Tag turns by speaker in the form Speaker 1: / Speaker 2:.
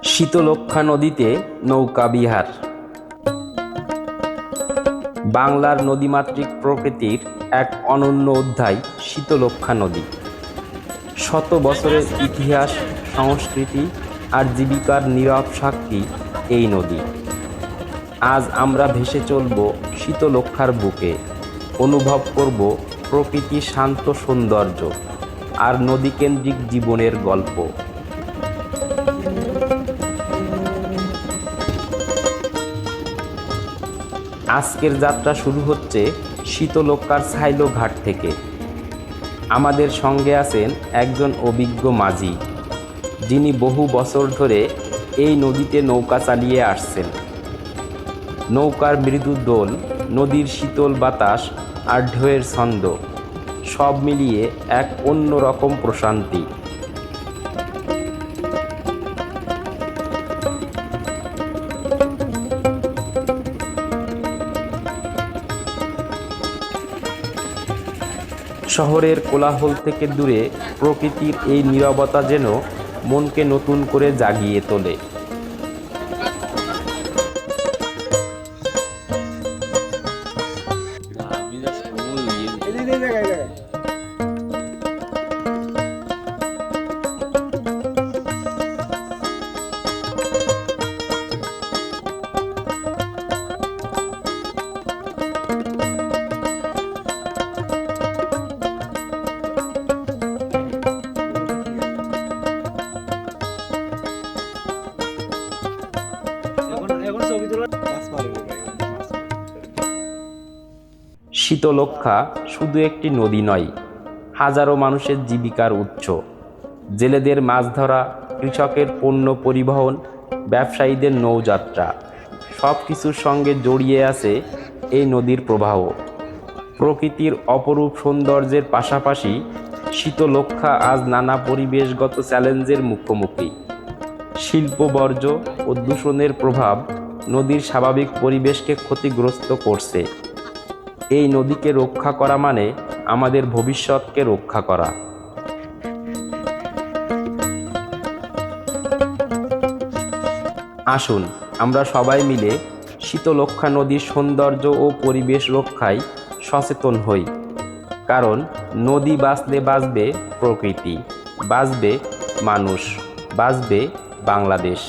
Speaker 1: শীতলক্ষ্যা নদীতে নৌকা বিহার। বাংলার নদীমাতৃক প্রকৃতির এক অনন্য অধ্যায় শীতলক্ষ্যা নদী। শত বছরের ইতিহাস, সংস্কৃতি আর জীবিকার নীরব সাক্ষী এই নদী। আজ আমরা ভেসে চলব শীতলক্ষ্যার বুকে, অনুভব করব প্রকৃতির শান্ত সৌন্দর্য আর নদীকেন্দ্রিক জীবনের গল্প। আজকের যাত্রা শুরু হচ্ছে শীতলক্ষ্যার ছাইলো ঘাট থেকে। আমাদের সঙ্গে আছেন একজন অভিজ্ঞ মাঝি, যিনি বহু বছর ধরে এই নদীতে নৌকা চালিয়ে আসছেন। নৌকার মৃদু দোল, নদীর শীতল বাতাস আর ঢেউয়ের ছন্দ, সব মিলিয়ে এক অন্যরকম প্রশান্তি। শহরের কোলাহল থেকে দূরে প্রকৃতির এই নীরবতা যেন মনকে নতুন করে জাগিয়ে তোলে। শীতলক্ষ্যা শুধু একটি নদী নয়, হাজারো মানুষের জীবিকার উৎস। জেলেদের মাছ ধরা, কৃষকের পণ্য পরিবহন, ব্যবসায়ীদের নৌযাত্রা, সব কিছুর সঙ্গে জড়িয়ে আছে এই নদীর প্রবাহ। প্রকৃতির অপরূপ সৌন্দর্যের পাশাপাশি শীতলক্ষ্যা আজ নানা পরিবেশগত চ্যালেঞ্জের মুখোমুখি। শিল্প বর্জ্য ও দূষণের প্রভাব নদীর স্বাভাবিক পরিবেশকে ক্ষতিগ্রস্ত করছে। এই নদীকে রক্ষা করা মানে আমাদের ভবিষ্যৎকে রক্ষা করা। আসুন আমরা সবাই মিলে শীতলক্ষ্যা নদীর সৌন্দর্য ও পরিবেশ রক্ষায় সচেতন হই। কারণ নদী বাঁচলে বাঁচবে প্রকৃতি, বাঁচবে মানুষ, বাঁচবে বাংলাদেশ।